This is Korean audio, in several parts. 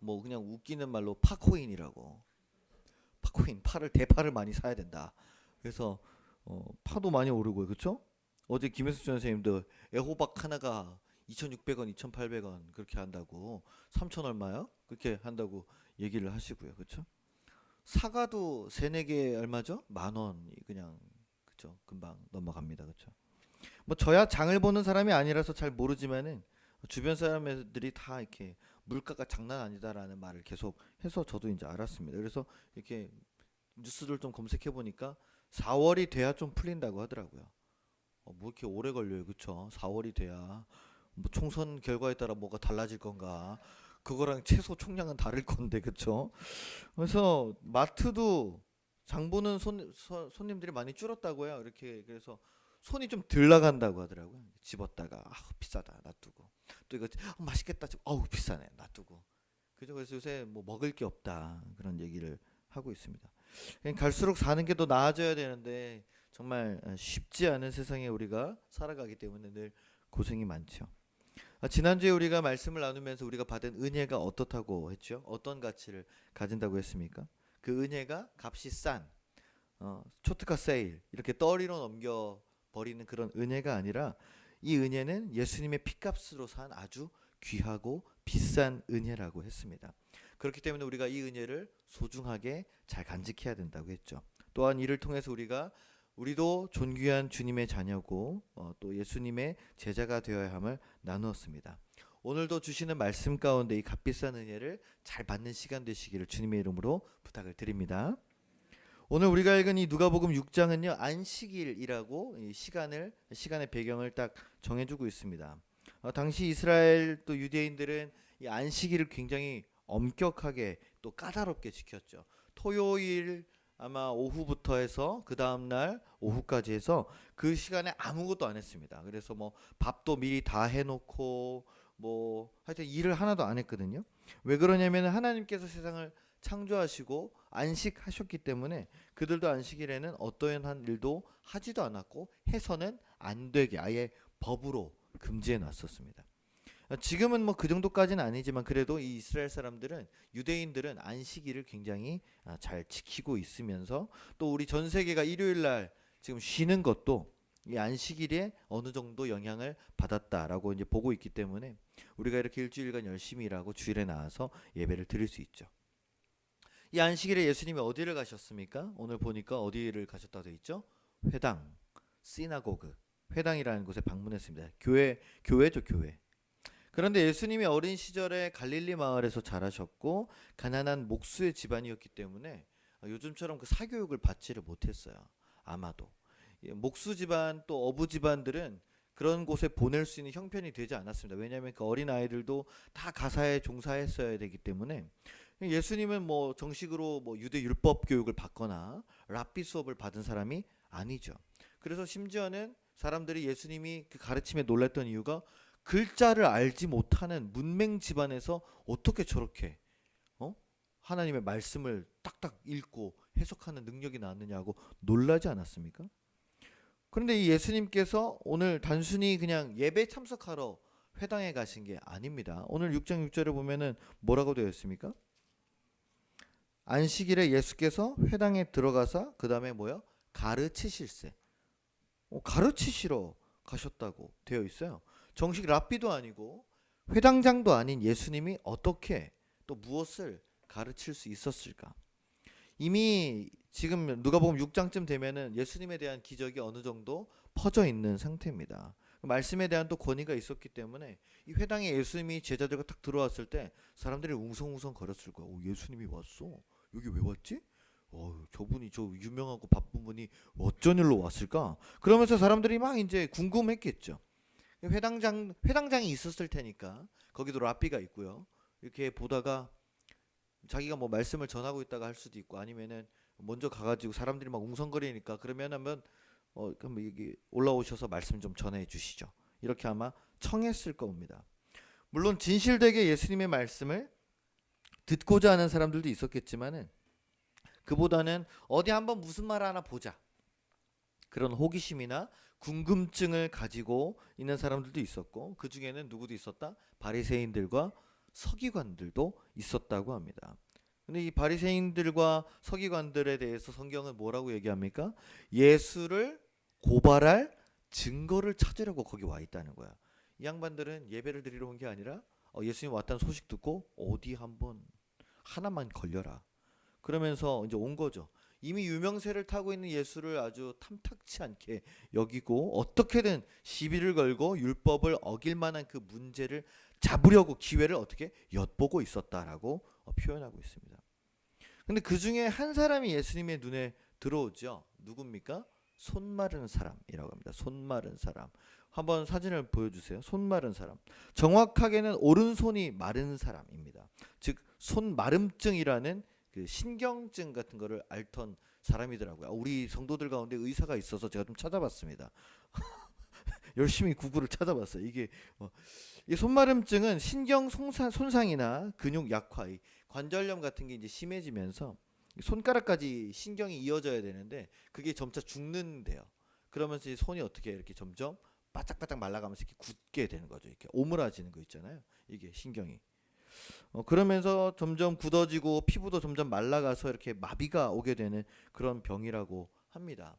뭐 그냥 웃기는 말로 파코인이라고. 파코인, 대파를 많이 사야 된다. 그래서 파도 많이 오르고요. 그렇죠? 어제 김혜수 선생님도 애호박 하나가 2,600원, 2,800원 그렇게 한다고 3천 얼마요? 그렇게 한다고 얘기를 하시고요. 그렇죠? 사과도 세네 개 얼마죠? 10,000원이 그냥 그렇죠? 금방 넘어갑니다. 그렇죠? 뭐 저야 장을 보는 사람이 아니라서 잘 모르지만은 주변 사람들이 다 이렇게 물가가 장난 아니다라는 말을 계속 해서 저도 이제 알았습니다. 그래서 이렇게 뉴스를 좀 검색해 보니까 4월이 돼야 좀 풀린다고 하더라고요. 뭐 이렇게 오래 걸려요, 그쵸? 4월이 돼야 뭐 총선 결과에 따라 뭐가 달라질 건가? 그거랑 채소 총량은 다를 건데, 그쵸? 그래서 마트도 장 보는 손님들이 많이 줄었다고 해요. 이렇게 그래서 손이 좀 덜 나간다고 하더라고요. 집었다가 비싸다 놔두고 또 이거 맛있겠다 비싸네 놔두고 그죠. 그래서 요새 뭐 먹을 게 없다 그런 얘기를 하고 있습니다. 그냥 갈수록 사는 게 더 나아져야 되는데 정말 쉽지 않은 세상에 우리가 살아가기 때문에 늘 고생이 많죠. 지난주에 우리가 말씀을 나누면서 우리가 받은 은혜가 어떻다고 했죠? 어떤 가치를 가진다고 했습니까? 그 은혜가 값이 싼 초특가 세일 이렇게 떨이로 넘겨 버리는 그런 은혜가 아니라 이 은혜는 예수님의 피값으로 산 아주 귀하고 비싼 은혜라고 했습니다. 그렇기 때문에 우리가 이 은혜를 소중하게 잘 간직해야 된다고 했죠. 또한 이를 통해서 우리도 존귀한 주님의 자녀고 또 예수님의 제자가 되어야 함을 나누었습니다. 오늘도 주시는 말씀 가운데 이 값비싼 은혜를 잘 받는 시간 되시기를 주님의 이름으로 부탁을 드립니다. 오늘 우리가 읽은 이 누가복음 6장은요 안식일이라고 이 시간의 배경을 딱 정해주고 있습니다. 당시 이스라엘 또 유대인들은 이 안식일을 굉장히 엄격하게 또 까다롭게 지켰죠. 토요일 아마 오후부터 해서 그 다음 날 오후까지 해서 그 시간에 아무것도 안 했습니다. 그래서 뭐 밥도 미리 다 해놓고 뭐 하여튼 일을 하나도 안 했거든요. 왜 그러냐면 하나님께서 세상을 창조하시고 안식하셨기 때문에 그들도 안식일에는 어떠한 일도 하지도 않았고 해서는 안 되게 아예 법으로 금지해 놨었습니다. 지금은 뭐 그 정도까지는 아니지만 그래도 이 이스라엘 사람들은 유대인들은 안식일을 굉장히 잘 지키고 있으면서 또 우리 전 세계가 일요일 날 지금 쉬는 것도 이 안식일에 어느 정도 영향을 받았다라고 이제 보고 있기 때문에 우리가 이렇게 일주일간 열심히 일하고 주일에 나와서 예배를 드릴 수 있죠. 이 안식일에 예수님이 어디를 가셨습니까? 오늘 보니까 어디를 가셨다고 되어 있죠? 회당, 시나고그, 회당이라는 곳에 방문했습니다. 교회죠, 교회. 그런데 예수님이 어린 시절에 갈릴리 마을에서 자라셨고 가난한 목수의 집안이었기 때문에 요즘처럼 그 사교육을 받지를 못했어요. 아마도 목수 집안 또 어부 집안들은 그런 곳에 보낼 수 있는 형편이 되지 않았습니다. 왜냐하면 그 어린 아이들도 다 가사에 종사했어야 되기 때문에 예수님은 뭐 정식으로 뭐 유대 율법 교육을 받거나 랍비 수업을 받은 사람이 아니죠. 그래서 심지어는 사람들이 예수님이 그 가르침에 놀랐던 이유가 글자를 알지 못하는 문맹 집안에서 어떻게 저렇게 하나님의 말씀을 딱딱 읽고 해석하는 능력이 나왔느냐고 놀라지 않았습니까? 그런데 이 예수님께서 오늘 단순히 그냥 예배 참석하러 회당에 가신 게 아닙니다. 오늘 6장 6절에 보면은 뭐라고 되어 있습니까? 안식일에 예수께서 회당에 들어가서 그 다음에 뭐요? 가르치실세. 가르치시러 가셨다고 되어 있어요. 정식 랍비도 아니고 회당장도 아닌 예수님이 어떻게 또 무엇을 가르칠 수 있었을까? 이미 지금 누가복음 6장쯤 되면은 예수님에 대한 기적이 어느 정도 퍼져 있는 상태입니다. 말씀에 대한 또 권위가 있었기 때문에 이 회당에 예수님이 제자들과 딱 들어왔을 때 사람들이 웅성웅성 거렸을 거야. 예수님이 왔어. 여기 왜 왔지? 저분이 저 유명하고 바쁜 분이 어쩐 일로 왔을까? 그러면서 사람들이 막 이제 궁금했겠죠. 회당장이 있었을 테니까 거기도 랍비가 있고요. 이렇게 보다가 자기가 뭐 말씀을 전하고 있다가 할 수도 있고 아니면은 먼저 가가지고 사람들이 막 웅성거리니까 그러면 한번 그럼 여기 올라오셔서 말씀 좀 전해 주시죠. 이렇게 아마 청했을 겁니다. 물론 진실되게 예수님의 말씀을 듣고자 하는 사람들도 있었겠지만은 그보다는 어디 한번 무슨 말 하나 보자. 그런 호기심이나 궁금증을 가지고 있는 사람들도 있었고 그 중에는 누구도 있었다? 바리새인들과 서기관들도 있었다고 합니다. 근데 이 바리새인들과 서기관들에 대해서 성경은 뭐라고 얘기합니까? 예수를 고발할 증거를 찾으려고 거기 와 있다는 거야. 이 양반들은 예배를 드리러 온 게 아니라 예수님 왔다는 소식 듣고 어디 한번 하나만 걸려라. 그러면서 이제 온 거죠. 이미 유명세를 타고 있는 예수를 아주 탐탁치 않게 여기고 어떻게든 시비를 걸고 율법을 어길 만한 그 문제를 잡으려고 기회를 어떻게 엿보고 있었다라고 표현하고 있습니다. 근데 그 중에 한 사람이 예수님의 눈에 들어오죠. 누굽니까? 손 마른 사람이라고 합니다. 손 마른 사람. 한번 사진을 보여주세요. 손 마른 사람. 정확하게는 오른손이 마른 사람입니다. 즉 손 마름증이라는 그 신경증 같은 거를 앓던 사람이더라고요. 우리 성도들 가운데 의사가 있어서 제가 좀 찾아봤습니다. 열심히 구글을 찾아봤어요. 이게 이 손마름증은 신경 손상이나 근육 약화, 관절염 같은 게 이제 심해지면서 손가락까지 신경이 이어져야 되는데 그게 점차 죽는데요. 그러면서 이 손이 어떻게 이렇게 점점 바짝바짝 말라가면서 이렇게 굳게 되는 거죠. 이렇게 오므라지는 거 있잖아요. 이게 신경이. 그러면서 점점 굳어지고 피부도 점점 말라가서 이렇게 마비가 오게 되는 그런 병이라고 합니다.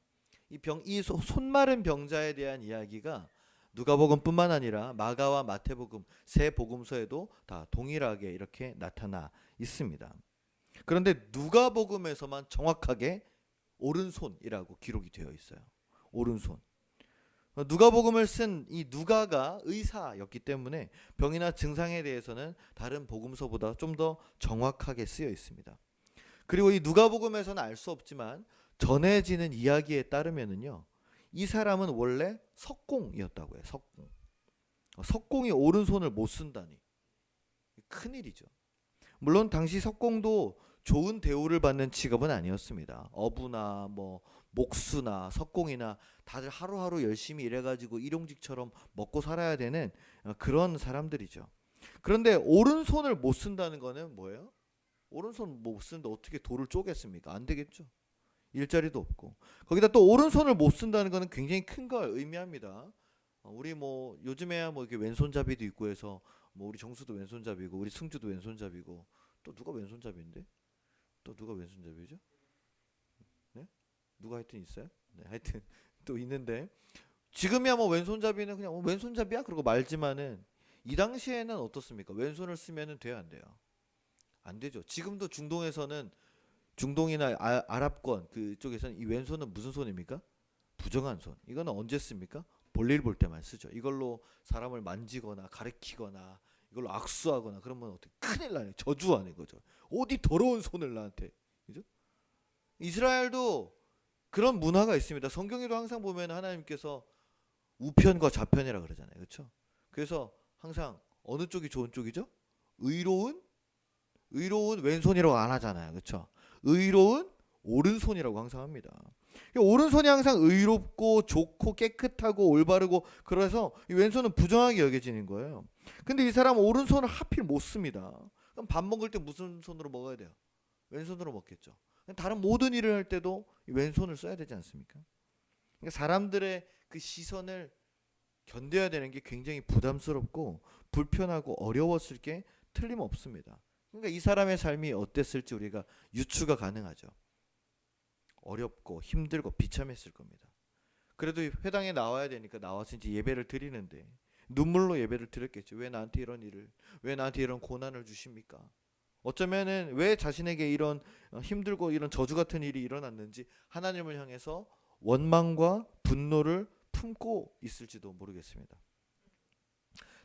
이 손마른 병자에 대한 이야기가 누가복음뿐만 아니라 마가와 마태복음 세 복음서에도 다 동일하게 이렇게 나타나 있습니다. 그런데 누가복음에서만 정확하게 오른손이라고 기록이 되어 있어요. 오른손. 누가복음을 쓴 이 누가가 의사였기 때문에 병이나 증상에 대해서는 다른 복음서보다 좀 더 정확하게 쓰여 있습니다. 그리고 이 누가복음에서는 알 수 없지만 전해지는 이야기에 따르면은요, 이 사람은 원래 석공이었다고 해요. 석공. 석공이 오른손을 못 쓴다니 큰일이죠. 물론 당시 석공도 좋은 대우를 받는 직업은 아니었습니다. 어부나 뭐 목수나 석공이나 다들 하루하루 열심히 일해가지고 일용직처럼 먹고 살아야 되는 그런 사람들이죠. 그런데 오른손을 못 쓴다는 거는 뭐예요? 오른손 못 쓰는데 어떻게 돌을 쪼겠습니까? 안 되겠죠. 일자리도 없고. 거기다 또 오른손을 못 쓴다는 거는 굉장히 큰 걸 의미합니다. 우리 뭐 요즘에야 뭐 이렇게 왼손잡이도 있고 해서 뭐 우리 정수도 왼손잡이고 우리 승주도 왼손잡이고 또 누가 왼손잡이인데? 또 누가 왼손잡이죠? 네? 누가 하여튼 있어요? 네, 하여튼 또 있는데 지금이야 뭐 왼손잡이는 그냥 왼손잡이야 그러고 말지만은 이 당시에는 어떻습니까? 왼손을 쓰면은 돼요, 안 돼요? 안 되죠. 지금도 중동에서는 중동이나 아랍권 그쪽에서는 이 왼손은 무슨 손입니까? 부정한 손. 이거는 언제 씁니까? 볼일 볼 때만 쓰죠. 이걸로 사람을 만지거나 가리키거나 이걸로 악수하거나 그러면 어떻게 큰일 나요. 저주하는 거죠. 어디 더러운 손을 나한테. 그죠? 이스라엘도 그런 문화가 있습니다. 성경에도 항상 보면 하나님께서 우편과 좌편이라 그러잖아요. 그렇죠? 그래서 항상 어느 쪽이 좋은 쪽이죠? 의로운 왼손이라고 안 하잖아요. 그렇죠? 의로운 오른손이라고 항상 합니다. 오른손이 항상 의롭고 좋고 깨끗하고 올바르고 그래서 이 왼손은 부정하게 여겨지는 거예요. 근데 이 사람은 오른손을 하필 못 씁니다. 그럼 밥 먹을 때 무슨 손으로 먹어야 돼요? 왼손으로 먹겠죠. 다른 모든 일을 할 때도 왼손을 써야 되지 않습니까? 그러니까 사람들의 그 시선을 견뎌야 되는 게 굉장히 부담스럽고 불편하고 어려웠을 게 틀림없습니다. 그러니까 이 사람의 삶이 어땠을지 우리가 유추가 가능하죠. 어렵고 힘들고 비참했을 겁니다. 그래도 회당에 나와야 되니까 나와서 이제 예배를 드리는데 눈물로 예배를 드렸겠죠. 왜 나한테 이런 일을, 왜 나한테 이런 고난을 주십니까? 어쩌면은 왜 자신에게 이런 힘들고 이런 저주 같은 일이 일어났는지 하나님을 향해서 원망과 분노를 품고 있을지도 모르겠습니다.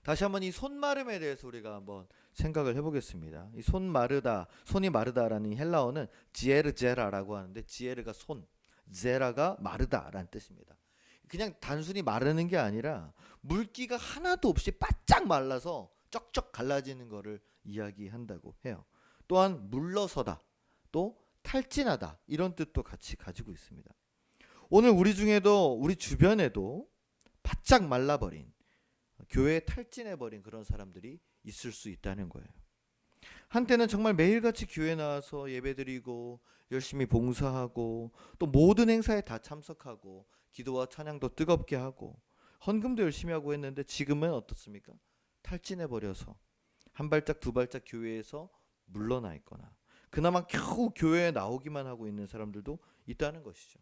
다시 한번 이 손마름에 대해서 우리가 한번 생각을 해보겠습니다. 이 손이 마르다라는 헬라어는 지에르제라라고 하는데 지에르가 손, 제라가 마르다라는 뜻입니다. 그냥 단순히 마르는 게 아니라 물기가 하나도 없이 바짝 말라서 쩍쩍 갈라지는 것을 이야기한다고 해요. 또한 물러서다, 또 탈진하다 이런 뜻도 같이 가지고 있습니다. 오늘 우리 중에도 우리 주변에도 바짝 말라버린 교회에 탈진해버린 그런 사람들이 있을 수 있다는 거예요. 한때는 정말 매일같이 교회 나와서 예배드리고 열심히 봉사하고 또 모든 행사에 다 참석하고 기도와 찬양도 뜨겁게 하고 헌금도 열심히 하고 했는데 지금은 어떻습니까? 탈진해버려서 한 발짝 두 발짝 교회에서 물러나 있거나 그나마 겨우 교회에 나오기만 하고 있는 사람들도 있다는 것이죠.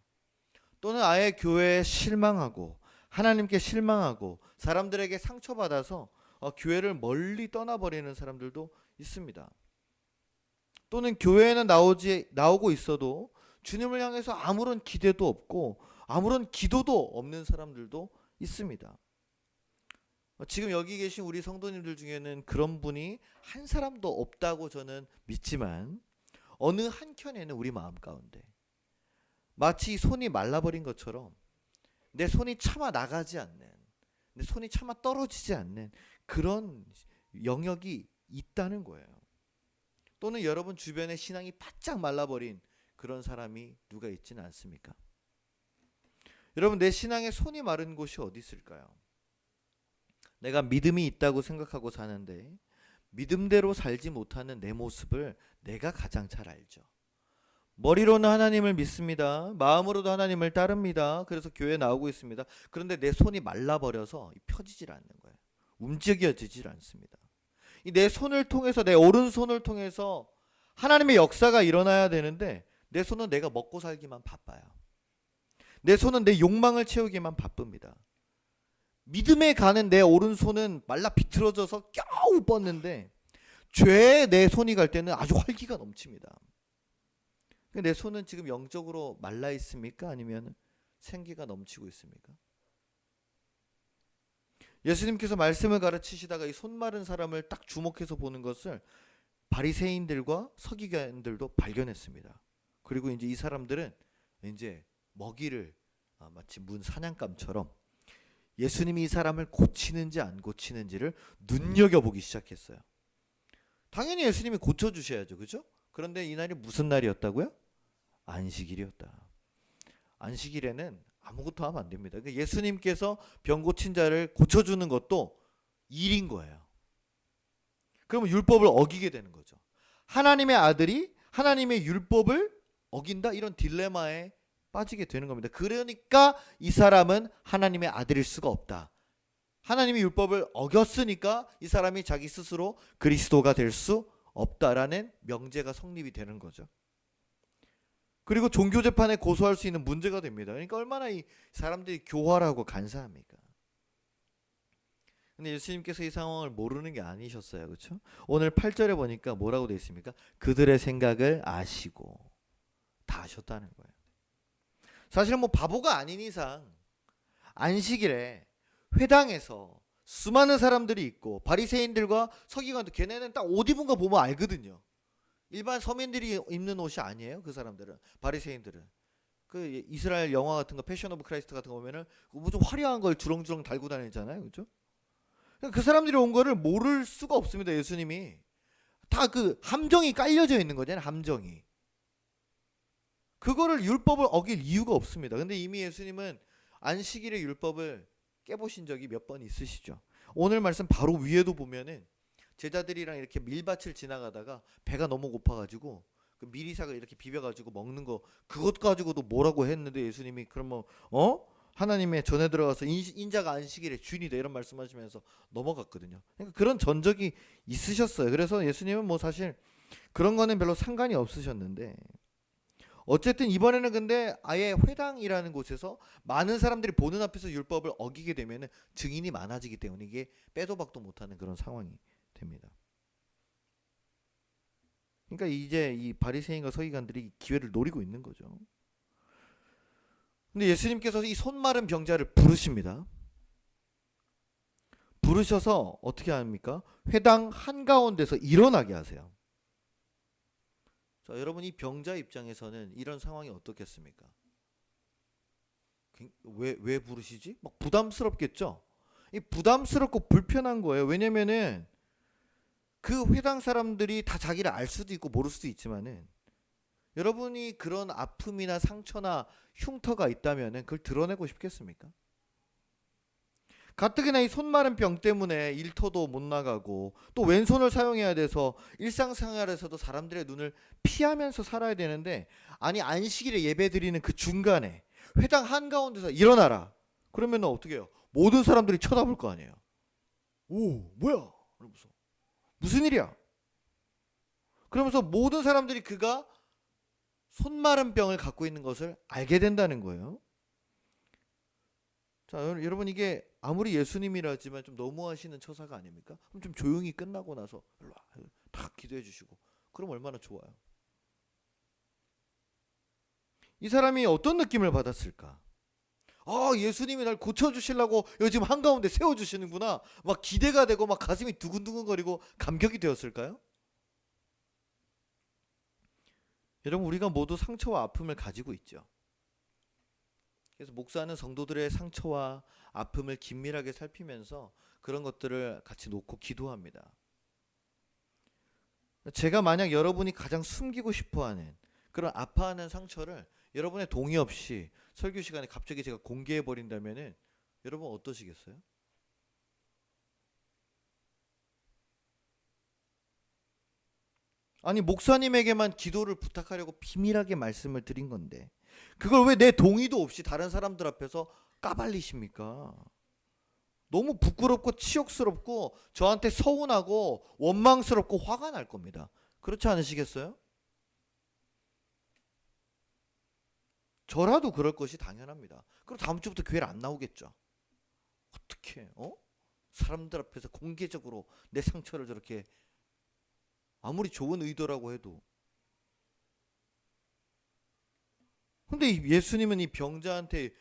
또는 아예 교회에 실망하고 하나님께 실망하고 사람들에게 상처받아서 교회를 멀리 떠나버리는 사람들도 있습니다. 또는 교회에는 나오고 있어도 주님을 향해서 아무런 기대도 없고 아무런 기도도 없는 사람들도 있습니다. 지금 여기 계신 우리 성도님들 중에는 그런 분이 한 사람도 없다고 저는 믿지만 어느 한켠에는 우리 마음 가운데 마치 손이 말라버린 것처럼 내 손이 차마 나가지 않는, 내 손이 차마 떨어지지 않는 그런 영역이 있다는 거예요. 또는 여러분 주변에 신앙이 바짝 말라버린 그런 사람이 누가 있지는 않습니까? 여러분, 내 신앙에 손이 마른 곳이 어디 있을까요? 내가 믿음이 있다고 생각하고 사는데 믿음대로 살지 못하는 내 모습을 내가 가장 잘 알죠. 머리로는 하나님을 믿습니다. 마음으로도 하나님을 따릅니다. 그래서 교회에 나오고 있습니다. 그런데 내 손이 말라버려서 펴지질 않는 거예요. 움직여지질 않습니다. 이 내 손을 통해서, 내 오른손을 통해서 하나님의 역사가 일어나야 되는데 내 손은 내가 먹고 살기만 바빠요. 내 손은 내 욕망을 채우기만 바쁩니다. 믿음에 가는 내 오른손은 말라 비틀어져서 겨우 뻗는데 죄에 내 손이 갈 때는 아주 활기가 넘칩니다. 내 손은 지금 영적으로 말라 있습니까? 아니면 생기가 넘치고 있습니까? 예수님께서 말씀을 가르치시다가 이 손 마른 사람을 딱 주목해서 보는 것을 바리새인들과 서기관들도 발견했습니다. 그리고 이제 이 사람들은 이제 먹이를 마치 문 사냥감처럼 예수님이 이 사람을 고치는지 안 고치는지를 눈여겨보기 시작했어요. 당연히 예수님이 고쳐주셔야죠. 그죠? 그런데 이날이 무슨 날이었다고요? 안식일이었다. 안식일에는 아무것도 하면 안 됩니다. 그러니까 예수님께서 병 고친 자를 고쳐주는 것도 일인 거예요. 그러면 율법을 어기게 되는 거죠. 하나님의 아들이 하나님의 율법을 어긴다? 이런 딜레마에 빠지게 되는 겁니다. 그러니까 이 사람은 하나님의 아들일 수가 없다. 하나님의 율법을 어겼으니까 이 사람이 자기 스스로 그리스도가 될 수 없다라는 명제가 성립이 되는 거죠. 그리고 종교재판에 고소할 수 있는 문제가 됩니다. 그러니까 얼마나 이 사람들이 교활하고 간사합니까? 근데 예수님께서 이 상황을 모르는 게 아니셨어요. 그렇죠? 오늘 8절에 보니까 뭐라고 되어 있습니까? 그들의 생각을 아시고 다 아셨다는 거예요. 사실은 뭐 바보가 아닌 이상 안식일에 회당에서 수많은 사람들이 있고 바리새인들과 서기관도 걔네는 딱 옷 입은 거 보면 알거든요. 일반 서민들이 입는 옷이 아니에요. 그 사람들은, 바리새인들은. 그 이스라엘 영화 같은 거, 패션 오브 크라이스트 같은 거 보면은 무슨 화려한 걸 주렁주렁 달고 다니잖아요. 그죠? 그 사람들이 온 거를 모를 수가 없습니다. 예수님이 다 그 함정이 깔려져 있는 거잖아요. 함정이. 그거를 율법을 어길 이유가 없습니다. 근데 이미 예수님은 안식일의 율법을 깨보신 적이 몇 번 있으시죠. 오늘 말씀 바로 위에도 보면은 제자들이랑 이렇게 밀밭을 지나가다가 배가 너무 고파가지고 그 미리삭을 이렇게 비벼가지고 먹는 거, 그것 가지고도 뭐라고 했는데 예수님이 그러면 하나님의 전에 들어가서 인자가 안식일의 주인이다 이런 말씀하시면서 넘어갔거든요. 그러니까 그런 전적이 있으셨어요. 그래서 예수님은 뭐 사실 그런 거는 별로 상관이 없으셨는데, 어쨌든 이번에는 근데 아예 회당이라는 곳에서 많은 사람들이 보는 앞에서 율법을 어기게 되면 증인이 많아지기 때문에 이게 빼도 박도 못하는 그런 상황이 됩니다. 그러니까 이제 이 바리새인과 서기관들이 기회를 노리고 있는 거죠. 근데 예수님께서 이 손 마른 병자를 부르십니다. 부르셔서 어떻게 합니까? 회당 한가운데서 일어나게 하세요. 자, 여러분, 이 병자 입장에서는 이런 상황이 어떻겠습니까? 왜 부르시지? 막 부담스럽겠죠? 이 부담스럽고 불편한 거예요. 왜냐면은 그 회당 사람들이 다 자기를 알 수도 있고 모를 수도 있지만은 여러분이 그런 아픔이나 상처나 흉터가 있다면은 그걸 드러내고 싶겠습니까? 가뜩이나 이 손 마른 병 때문에 일터도 못 나가고 또 왼손을 사용해야 돼서 일상생활에서도 사람들의 눈을 피하면서 살아야 되는데, 아니 안식일에 예배 드리는 그 중간에 회당 한가운데서 일어나라 그러면 어떻게 해요? 모든 사람들이 쳐다볼 거 아니에요. 오, 뭐야? 이러면서 무슨 일이야? 그러면서 모든 사람들이 그가 손마른 병을 갖고 있는 것을 알게 된다는 거예요. 자, 여러분 이게 아무리 예수님이라지만 좀 너무하시는 처사가 아닙니까? 그럼 좀 조용히 끝나고 나서 일로 와, 다 기도해 주시고 그럼 얼마나 좋아요. 이 사람이 어떤 느낌을 받았을까? 아, 예수님이 날 고쳐주시려고 여기 지금 한가운데 세워주시는구나. 막 기대가 되고 막 가슴이 두근두근거리고 감격이 되었을까요? 여러분 우리가 모두 상처와 아픔을 가지고 있죠. 그래서 목사는 성도들의 상처와 아픔을 긴밀하게 살피면서 그런 것들을 같이 놓고 기도합니다. 제가 만약 여러분이 가장 숨기고 싶어하는 그런 아파하는 상처를 여러분의 동의 없이 설교 시간에 갑자기 제가 공개해 버린다면은 여러분 어떠시겠어요? 아니 목사님에게만 기도를 부탁하려고 비밀하게 말씀을 드린 건데 그걸 왜 내 동의도 없이 다른 사람들 앞에서 까발리십니까? 너무 부끄럽고 치욕스럽고 저한테 서운하고 원망스럽고 화가 날 겁니다. 그렇지 않으시겠어요? 저라도 그럴 것이 당연합니다. 그럼 다음 주부터 교회를 안 나오겠죠. 어떻게 사람들 앞에서 공개적으로 내 상처를 저렇게 아무리 좋은 의도라고 해도. 근데 예수님은 이 병자한테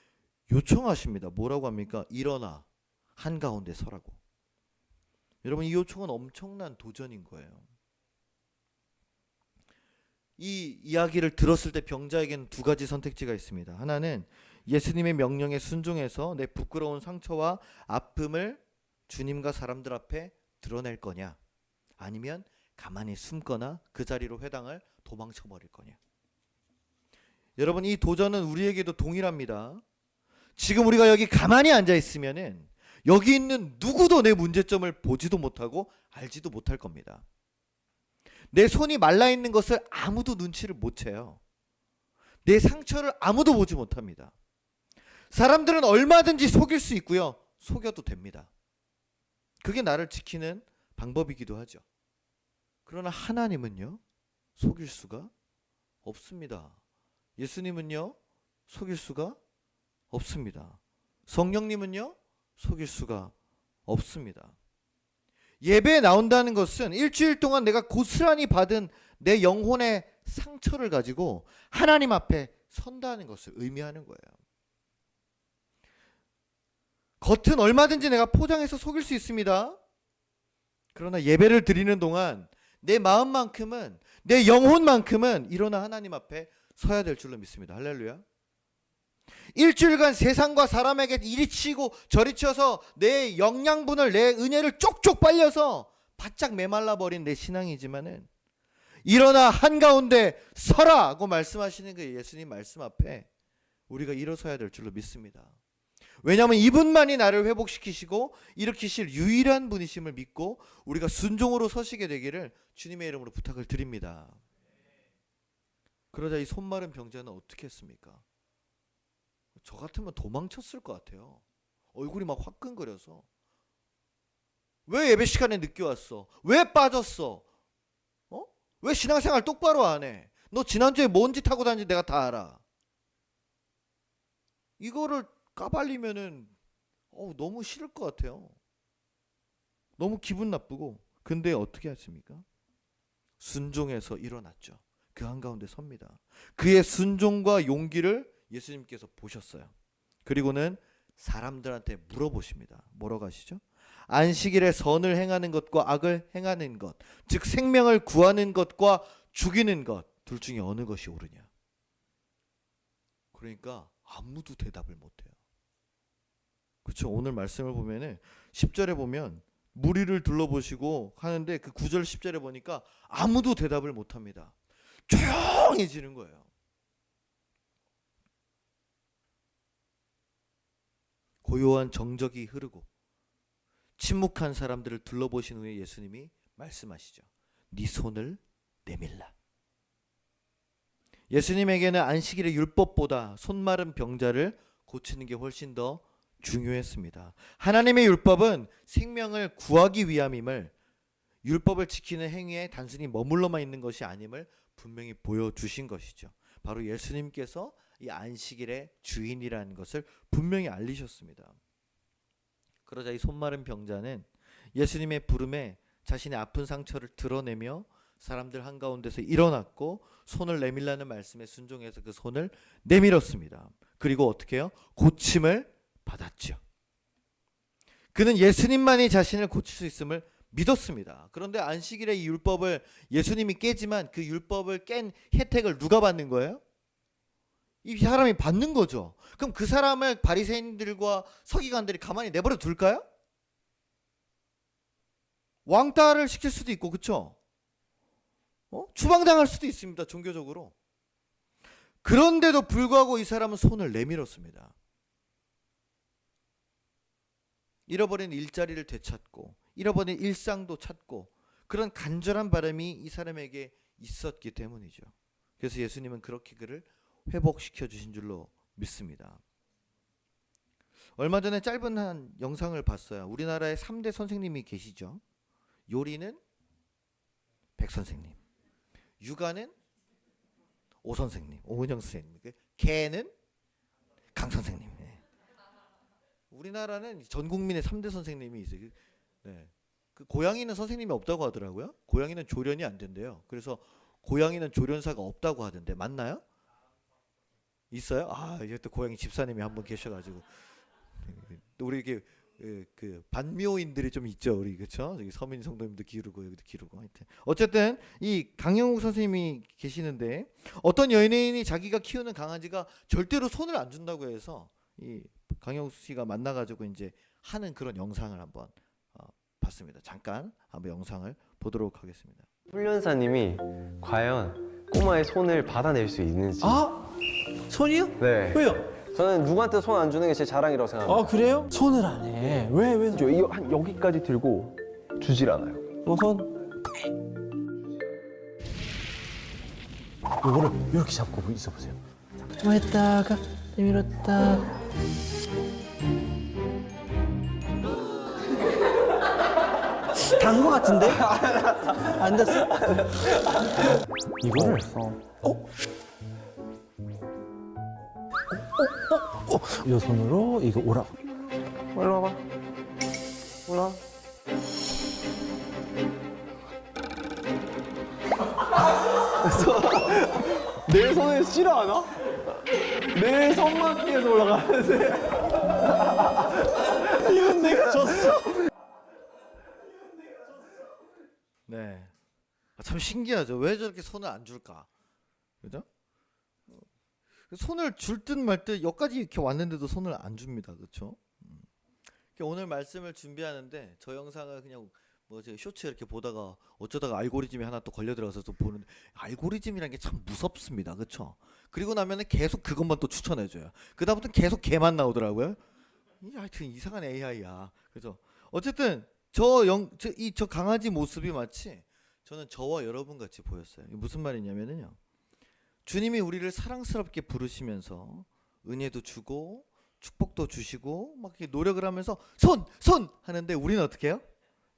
요청하십니다. 뭐라고 합니까? 일어나 한가운데 서라고. 여러분 이 요청은 엄청난 도전인 거예요. 이 이야기를 들었을 때 병자에게는 두 가지 선택지가 있습니다. 하나는 예수님의 명령에 순종해서 내 부끄러운 상처와 아픔을 주님과 사람들 앞에 드러낼 거냐, 아니면 가만히 숨거나 그 자리로 회당을 도망쳐 버릴 거냐. 여러분 이 도전은 우리에게도 동일합니다. 지금 우리가 여기 가만히 앉아 있으면은 여기 있는 누구도 내 문제점을 보지도 못하고 알지도 못할 겁니다. 내 손이 말라 있는 것을 아무도 눈치를 못 채요. 내 상처를 아무도 보지 못합니다. 사람들은 얼마든지 속일 수 있고요. 속여도 됩니다. 그게 나를 지키는 방법이기도 하죠. 그러나 하나님은요, 속일 수가 없습니다. 예수님은요, 속일 수가 없습니다. 성령님은요, 속일 수가 없습니다. 예배에 나온다는 것은 일주일 동안 내가 고스란히 받은 내 영혼의 상처를 가지고 하나님 앞에 선다는 것을 의미하는 거예요. 겉은 얼마든지 내가 포장해서 속일 수 있습니다. 그러나 예배를 드리는 동안 내 마음만큼은, 내 영혼만큼은 일어나 하나님 앞에 서야 될 줄로 믿습니다. 할렐루야. 일주일간 세상과 사람에게 이리 치고 저리 쳐서 내 영양분을, 내 은혜를 쪽쪽 빨려서 바짝 메말라 버린 내 신앙이지만은 일어나 한가운데 서라고 말씀하시는 그 예수님 말씀 앞에 우리가 일어서야 될 줄로 믿습니다. 왜냐하면 이분만이 나를 회복시키시고 일으키실 유일한 분이심을 믿고 우리가 순종으로 서시게 되기를 주님의 이름으로 부탁을 드립니다. 그러자 이 손마른 병자는 어떻게 했습니까? 저 같으면 도망쳤을 것 같아요. 얼굴이 막 화끈거려서. 왜 예배 시간에 늦게 왔어? 왜 빠졌어? 왜 신앙생활 똑바로 안 해? 너 지난주에 뭔 짓 하고 다니는지 내가 다 알아. 이거를 까발리면은 너무 싫을 것 같아요. 너무 기분 나쁘고. 근데 어떻게 하십니까? 순종해서 일어났죠. 그 한가운데 섭니다. 그의 순종과 용기를 예수님께서 보셨어요. 그리고는 사람들한테 물어보십니다. 뭐라고 하시죠? 안식일에 선을 행하는 것과 악을 행하는 것, 즉 생명을 구하는 것과 죽이는 것, 둘 중에 어느 것이 옳으냐? 그러니까 아무도 대답을 못해요. 그렇죠? 오늘 말씀을 보면은 10절에 보면 무리를 둘러보시고 하는데 그 9절 10절에 보니까 아무도 대답을 못합니다. 조용해지는 거예요. 고요한 정적이 흐르고 침묵한 사람들을 둘러보신 후에 예수님이 말씀하시죠. 네 손을 내밀라. 예수님에게는 안식일의 율법보다 손마른 병자를 고치는 게 훨씬 더 중요했습니다. 하나님의 율법은 생명을 구하기 위함임을, 율법을 지키는 행위에 단순히 머물러만 있는 것이 아님을 분명히 보여주신 것이죠. 바로 예수님께서 이 안식일의 주인이라는 것을 분명히 알리셨습니다. 그러자 이 손마른 병자는 예수님의 부름에 자신의 아픈 상처를 드러내며 사람들 한가운데서 일어났고 손을 내밀라는 말씀에 순종해서 그 손을 내밀었습니다. 그리고 어떻게 해요? 고침을 받았죠. 그는 예수님만이 자신을 고칠 수 있음을 믿었습니다. 그런데 안식일의 이 율법을 예수님이 깨지만 그 율법을 깬 혜택을 누가 받는 거예요? 이 사람이 받는 거죠. 그럼 그 사람을 바리새인들과 서기관들이 가만히 내버려 둘까요? 왕따를 시킬 수도 있고, 그렇죠? 추방당할 수도 있습니다. 종교적으로. 그런데도 불구하고 이 사람은 손을 내밀었습니다. 잃어버린 일자리를 되찾고 잃어버린 일상도 찾고 그런 간절한 바람이 이 사람에게 있었기 때문이죠. 그래서 예수님은 그렇게 그를 회복시켜 주신 줄로 믿습니다. 얼마 전에 짧은 한 영상을 봤어요. 우리나라에 3대 선생님이 계시죠. 요리는 백 선생님, 육아는 오 선생님, 오은영 선생님, 개는 강 선생님. 우리나라는 전 국민의 3대 선생님이 있어요. 네. 그 고양이는 선생님이 없다고 하더라고요. 고양이는 조련이 안 된대요. 그래서 고양이는 조련사가 없다고 하던데 맞나요? 있어요? 아, 이제 또 고양이 집사님이 한 분 계셔가지고 또 우리 이게 그 반묘인들이 좀 있죠, 우리 그렇죠? 여기 서민 성도님도 기르고 여기도 기르고 하여튼 어쨌든 이 강영욱 선생님이 계시는데 어떤 연예인이 자기가 키우는 강아지가 절대로 손을 안 준다고 해서 이 강영욱 씨가 만나가지고 이제 하는 그런 영상을 한번 봤습니다. 잠깐 한번 영상을 보도록 하겠습니다. 훈련사님이 과연 꼬마의 손을 받아낼 수 있는지. 아? 손이요? 네. 왜요? 저는 누구한테 손 안 주는 게 제 자랑이라고 생각합니다. 아 그래요? 손을 안 해. 왜? 이거 한 여기까지 들고 주질 않아요. 손. 요거를 이렇게 잡고 있어 보세요. 뭐 했다가 내밀었다. 단 거 같은데? 안 닿았어? 이거를 이 손으로 이거 오라. 올라와 봐. 올라와. 내 손에 싫어하나? 내 손만 피해서 올라가는데. 이건 내가 졌어. 네, 참 신기하죠. 왜 저렇게 손을 안 줄까? 그죠? 손을 줄 듯 말 듯 여기까지 이렇게 왔는데도 손을 안 줍니다. 그렇죠? 오늘 말씀을 준비하는데 저 영상을 그냥 뭐 제가 쇼츠 이렇게 보다가 어쩌다가 알고리즘이 하나 또 걸려 들어가서 또 보는데 알고리즘이라는 게 참 무섭습니다. 그렇죠? 그리고 나면은 계속 그것만 또 추천해 줘요. 그다음부터는 계속 걔만 나오더라고요. 하여튼 이상한 AI야. 그죠? 어쨌든 저 강아지 모습이 마치 저는 저와 여러분 같이 보였어요. 무슨 말이냐면요. 주님이 우리를 사랑스럽게 부르시면서 은혜도 주고 축복도 주시고 막 이렇게 노력을 하면서 손 하는데 우리는 어떻게 해요?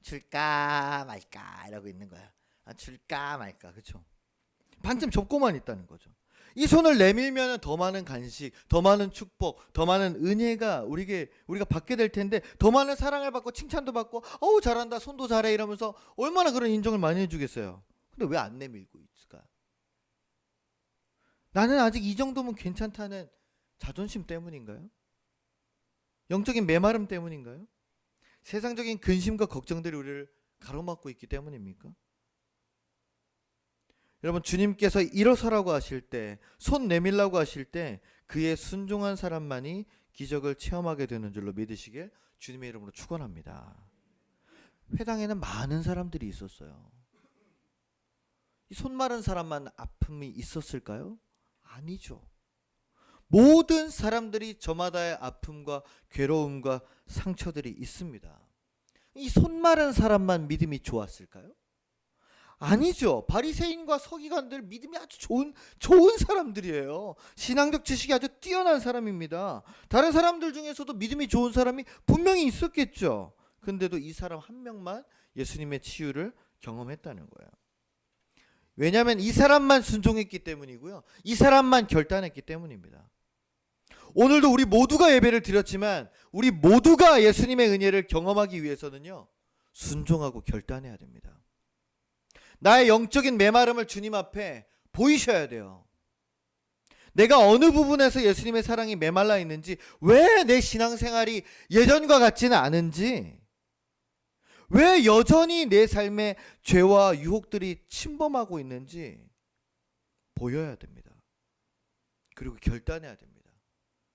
줄까 말까 이러고 있는 거야. 줄까 말까. 그렇죠? 반쯤 접고만 있다는 거죠. 이 손을 내밀면 더 많은 간식, 더 많은 축복, 더 많은 은혜가 우리가 받게 될 텐데 더 많은 사랑을 받고 칭찬도 받고 어우 잘한다, 손도 잘해 이러면서 얼마나 그런 인정을 많이 해주겠어요. 근데 왜 안 내밀고 있을까? 나는 아직 이 정도면 괜찮다는 자존심 때문인가요? 영적인 메마름 때문인가요? 세상적인 근심과 걱정들이 우리를 가로막고 있기 때문입니까? 여러분, 주님께서 일어서라고 하실 때, 손 내밀라고 하실 때 그의 순종한 사람만이 기적을 체험하게 되는 줄로 믿으시길 주님의 이름으로 축원합니다. 회당에는 많은 사람들이 있었어요. 이 손 마른 사람만 아픔이 있었을까요? 아니죠. 모든 사람들이 저마다의 아픔과 괴로움과 상처들이 있습니다. 이 손 마른 사람만 믿음이 좋았을까요? 아니죠. 바리새인과 서기관들 믿음이 아주 좋은 사람들이에요. 신앙적 지식이 아주 뛰어난 사람입니다. 다른 사람들 중에서도 믿음이 좋은 사람이 분명히 있었겠죠. 근데도 이 사람 한 명만 예수님의 치유를 경험했다는 거예요. 왜냐하면 이 사람만 순종했기 때문이고요. 이 사람만 결단했기 때문입니다. 오늘도 우리 모두가 예배를 드렸지만 우리 모두가 예수님의 은혜를 경험하기 위해서는요. 순종하고 결단해야 됩니다. 나의 영적인 메마름을 주님 앞에 보이셔야 돼요. 내가 어느 부분에서 예수님의 사랑이 메말라 있는지, 왜 내 신앙생활이 예전과 같지는 않은지, 왜 여전히 내 삶에 죄와 유혹들이 침범하고 있는지 보여야 됩니다. 그리고 결단해야 됩니다.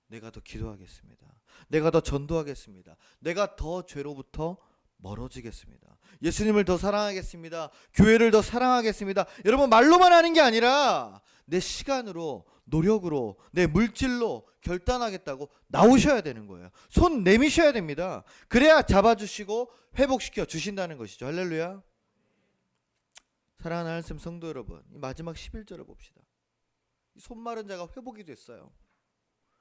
내가 더 기도하겠습니다. 내가 더 전도하겠습니다. 내가 더 죄로부터 멀어지겠습니다. 예수님을 더 사랑하겠습니다. 교회를 더 사랑하겠습니다. 여러분, 말로만 하는 게 아니라 내 시간으로, 노력으로, 내 물질로 결단하겠다고 나오셔야 되는 거예요. 손 내미셔야 됩니다. 그래야 잡아주시고 회복시켜 주신다는 것이죠. 할렐루야. 사랑하는 하나님 성도 여러분, 이 마지막 11절을 봅시다. 이 손 마른 자가 회복이 됐어요.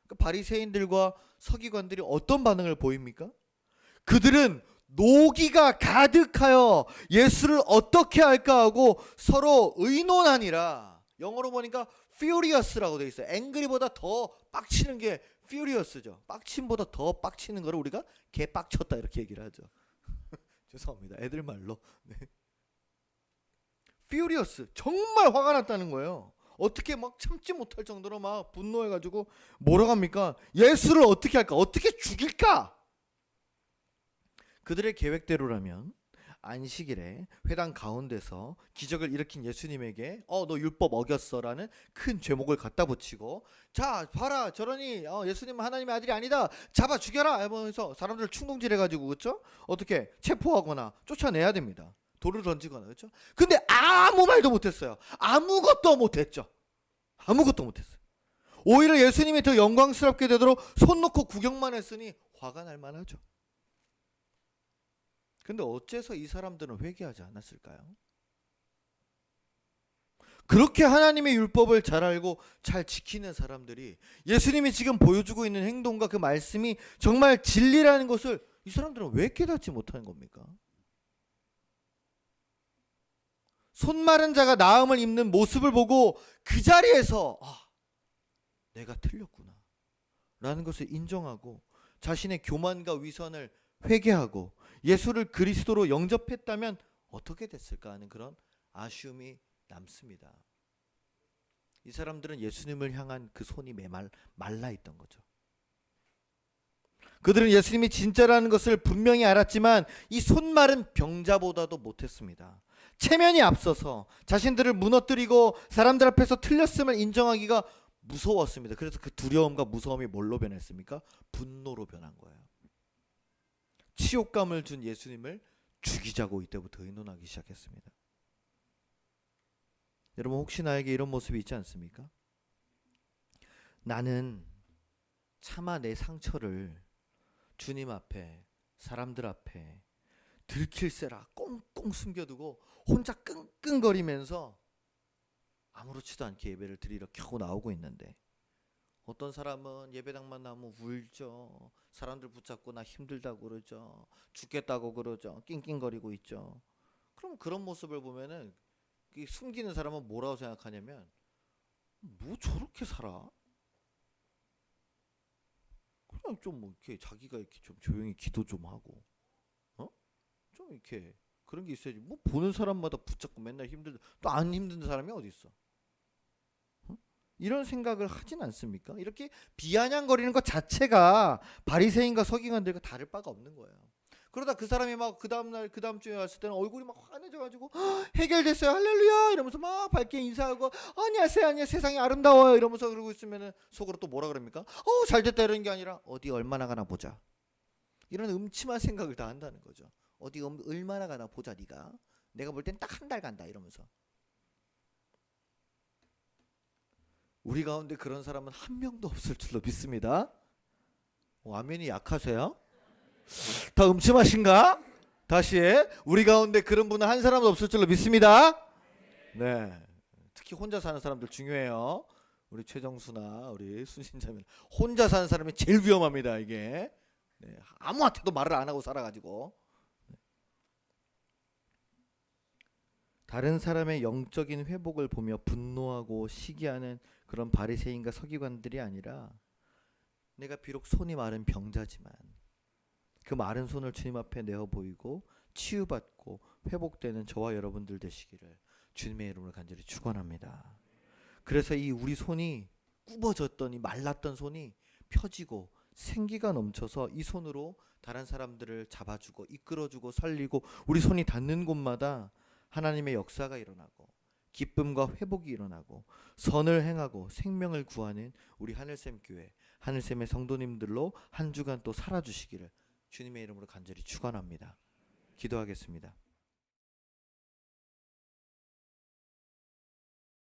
그러니까 바리새인들과 서기관들이 어떤 반응을 보입니까? 그들은 노기가 가득하여 예수를 어떻게 할까 하고 서로 의논하니라. 영어로 보니까 furious라고 되어 있어요. angry보다 더 빡치는 게 furious죠. 빡침보다 더 빡치는 거를 우리가 개 빡쳤다 이렇게 얘기를 하죠. 죄송합니다. 애들 말로. 네. furious, 정말 화가 났다는 거예요. 어떻게 막 참지 못할 정도로 막 분노해가지고 뭐라고 합니까? 예수를 어떻게 할까? 어떻게 죽일까? 그들의 계획대로라면 안식일에 회당 가운데서 기적을 일으킨 예수님에게 너 율법 어겼어라는 큰 죄목을 갖다 붙이고, 자 봐라 저러니 예수님은 하나님의 아들이 아니다, 잡아 죽여라 하면서 사람들을 충동질해가지고, 그렇죠? 어떻게 체포하거나 쫓아내야 됩니다. 돌을 던지거나, 그렇죠? 근데 아무 말도 못했어요. 아무것도 못했죠. 아무것도 못했어요. 오히려 예수님이 더 영광스럽게 되도록 손 놓고 구경만 했으니 화가 날 만하죠. 근데 어째서 이 사람들은 회개하지 않았을까요? 그렇게 하나님의 율법을 잘 알고 잘 지키는 사람들이 예수님이 지금 보여주고 있는 행동과 그 말씀이 정말 진리라는 것을 이 사람들은 왜 깨닫지 못하는 겁니까? 손 마른 자가 나음을 입는 모습을 보고 그 자리에서 내가 틀렸구나 라는 것을 인정하고 자신의 교만과 위선을 회개하고 예수를 그리스도로 영접했다면 어떻게 됐을까 하는 그런 아쉬움이 남습니다. 이 사람들은 예수님을 향한 그 손이 말라 있던 거죠. 그들은 예수님이 진짜라는 것을 분명히 알았지만 이 손 마른 병자보다도 못했습니다. 체면이 앞서서 자신들을 무너뜨리고 사람들 앞에서 틀렸음을 인정하기가 무서웠습니다. 그래서 그 두려움과 무서움이 뭘로 변했습니까? 분노로 변한 거예요. 치욕감을 준 예수님을 죽이자고 이때부터 의논하기 시작했습니다. 여러분, 혹시 나에게 이런 모습이 있지 않습니까? 나는 차마 내 상처를 주님 앞에, 사람들 앞에 들킬세라 꽁꽁 숨겨두고 혼자 끙끙거리면서 아무렇지도 않게 예배를 드리러 겨우 나오고 있는데, 어떤 사람은 예배당만 나오면 울죠. 사람들 붙잡고 나 힘들다고 그러죠. 죽겠다고 그러죠. 낑낑거리고 있죠. 그럼 그런 모습을 보면은 숨기는 사람은 뭐라고 생각하냐면, 뭐 저렇게 살아? 그냥 좀 뭐 이렇게 자기가 이렇게 좀 조용히 기도 좀 하고, 좀 이렇게 그런 게 있어야지. 뭐 보는 사람마다 붙잡고 맨날 힘들다. 또 안 힘든 사람이 어디 있어? 이런 생각을 하진 않습니까? 이렇게 비아냥거리는 것 자체가 바리새인과 서기관들과 다를 바가 없는 거예요. 그러다 그 사람이 막 그 다음날 그 다음 주에 왔을 때는 얼굴이 막 환해져가지고 해결됐어요 할렐루야 이러면서 막 밝게 인사하고 안녕하세요 안녕하세요 세상이 아름다워요 이러면서 그러고 있으면은 속으로 또 뭐라 그럽니까? 잘됐다 이런 게 아니라 어디 얼마나 가나 보자, 이런 음침한 생각을 다 한다는 거죠. 어디 얼마나 가나 보자, 네가 내가 볼 땐 딱 한 달 간다 이러면서. 우리 가운데 그런 사람은 한 명도 없을 줄로 믿습니다. 아멘이 약하세요? 더 음침하신가? 다시 우리 가운데 그런 분은 한 사람도 없을 줄로 믿습니다. 네, 특히 혼자 사는 사람들 중요해요. 우리 최정수나 우리 순신자매, 혼자 사는 사람이 제일 위험합니다. 이게 네, 아무한테도 말을 안 하고 살아가지고. 다른 사람의 영적인 회복을 보며 분노하고 시기하는 그런 바리새인과 서기관들이 아니라 내가 비록 손이 마른 병자지만 그 마른 손을 주님 앞에 내어 보이고 치유받고 회복되는 저와 여러분들 되시기를 주님의 이름으로 간절히 축원합니다. 그래서 이 우리 손이 굽어졌던 이 말랐던 손이 펴지고 생기가 넘쳐서 이 손으로 다른 사람들을 잡아주고 이끌어주고 살리고 우리 손이 닿는 곳마다 하나님의 역사가 일어나고 기쁨과 회복이 일어나고 선을 행하고 생명을 구하는 우리 하늘샘 교회 하늘샘의 성도님들로 한 주간 또 살아주시기를 주님의 이름으로 간절히 축원합니다. 기도하겠습니다.